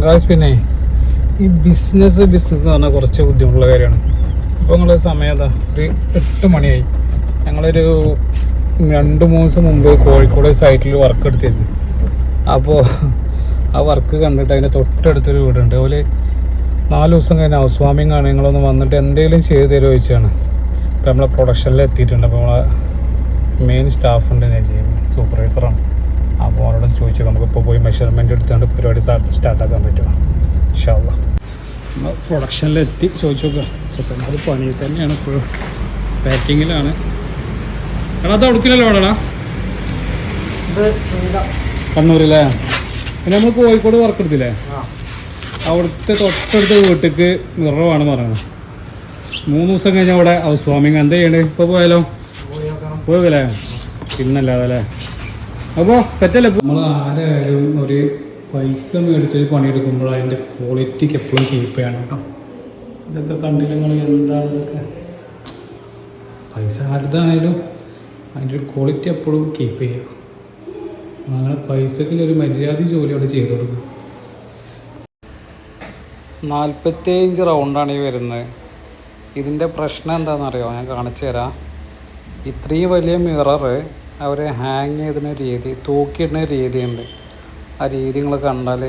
Guys, പിന്നെ ഈ business എന്ന് പറഞ്ഞാൽ കുറച്ച് ബുദ്ധിമുട്ടുള്ള കാര്യമാണ്. ഇപ്പോൾ നിങ്ങൾ സമയം ഒരു 8 മണിയായി. ഞങ്ങളൊരു 2-3 ദിവസം മുമ്പ് കോഴിക്കോട് സൈറ്റിൽ വർക്ക് എടുത്തിരുന്നു. അപ്പോൾ ആ വർക്ക് കണ്ടിട്ട് അതിൻ്റെ തൊട്ടടുത്തൊരു വീടുണ്ട്. അതുപോലെ 4 ദിവസം കഴിഞ്ഞ ഹൗസ് വാമിംഗ് ആണ്. നിങ്ങളൊന്ന് വന്നിട്ട് എന്തെങ്കിലും ചെയ്ത് തരുമോ ചോദിച്ചാണ്. ഇപ്പോൾ നമ്മളെ പ്രൊഡക്ഷനിൽ എത്തിയിട്ടുണ്ട്. അപ്പോൾ നമ്മളെ മെയിൻ സ്റ്റാഫുണ്ട്, നജീബ് സൂപ്പർവൈസറാണ്. അപ്പോൾ അവരോട് ചോദിച്ചു നമുക്കിപ്പോൾ പോയി മെഷർമെൻറ്റ് എടുത്തുകൊണ്ട് പരിപാടി സ്റ്റാർട്ടാക്കാൻ പറ്റുമോ. ഇൻഷാ അല്ലാഹ് നമ്മൾ പ്രൊഡക്ഷനിലെത്തി ചോദിച്ചു നോക്കുക. അത് പണി തന്നെയാണ്, ഇപ്പോഴും പാക്കിങ്ങിലാണ്. എടാ അത് കൊടുക്കില്ലല്ലോ അവിടെടാ, കണ്ണൂരല്ലേ? പിന്നെ നമ്മൾ കോഴിക്കോട് വർക്ക് എടുത്തില്ലേ, അവിടുത്തെ തൊട്ടടുത്ത വീട്ടിലേക്ക് മിററാണെന്ന് പറയുന്നത്. 3 ദിവസം കഴിഞ്ഞാൽ അവിടെ ഹൗസ് വാമിങ്. എന്താ ചെയ്യണ്ടേ? ഇപ്പോൾ പോയാലോ? പോകല്ലേ? പിന്നല്ലാതെ അല്ലേ? അപ്പോൾ സെറ്റല്ലേ? നമ്മൾ ആരായാലും ഒരു പൈസ മേടിച്ചൊരു പണിയെടുക്കുമ്പോൾ അതിൻ്റെ ക്വാളിറ്റിക്ക് എപ്പോഴും കീപ്പ് ചെയ്യണം കേട്ടോ. ഇതൊക്കെ കണ്ടില്ല നിങ്ങൾ, എന്താണ് ഇതൊക്കെ? പൈസ ആരുതാണേലും അതിൻ്റെ ഒരു ക്വാളിറ്റി എപ്പോഴും കീപ്പ് ചെയ്യുക. അങ്ങനെ പൈസക്ക് ഒരു മര്യാദ ജോലി അവിടെ ചെയ്തു കൊടുക്കും. 45 റൗണ്ടാണ് ഈ വരുന്നത്. ഇതിൻ്റെ പ്രശ്നം എന്താണെന്നറിയോ? ഞാൻ കാണിച്ചു തരാം. ഇത്രയും വലിയ മിറർ അവർ ഹാങ് ചെയ്തിടുന്ന രീതി, തൂക്കിയിടുന്ന രീതിയുണ്ട്. ആ രീതി നിങ്ങൾ കണ്ടാൽ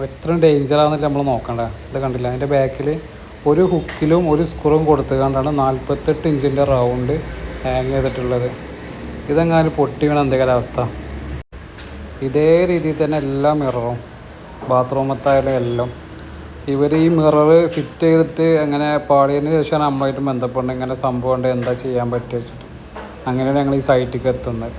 എത്ര ഡേഞ്ചറാണെന്നില്ല നമ്മൾ നോക്കണ്ട. ഇത് കണ്ടില്ല, അതിൻ്റെ ബാക്കിൽ ഒരു ഹുക്കിലും ഒരു സ്ക്രൂവും കൊടുത്തുകൊണ്ടാണ് 48 ഇഞ്ചിൻ്റെ റൗണ്ട് ഹാങ് ചെയ്തിട്ടുള്ളത്. ഇതെങ്ങാനും പൊട്ടി വീണ എന്തെങ്കിലും അവസ്ഥ. ഇതേ രീതിയിൽ തന്നെ എല്ലാ മിററും, ബാത്റൂമത്തായാലും എല്ലാം. ഇവർ ഈ മിറർ ഫിറ്റ് ചെയ്തിട്ട് അങ്ങനെ പാടിയതിന് ശേഷമാണ് നമ്മളായിട്ട് ബന്ധപ്പെട്ട് ഇങ്ങനെ സംഭവം ഉണ്ട്, എന്താ ചെയ്യാൻ പറ്റുക വെച്ചിട്ട്. അങ്ങനെയാണ് ഞങ്ങൾ ഈ സൈറ്റിലേക്ക് എത്തുന്നത്.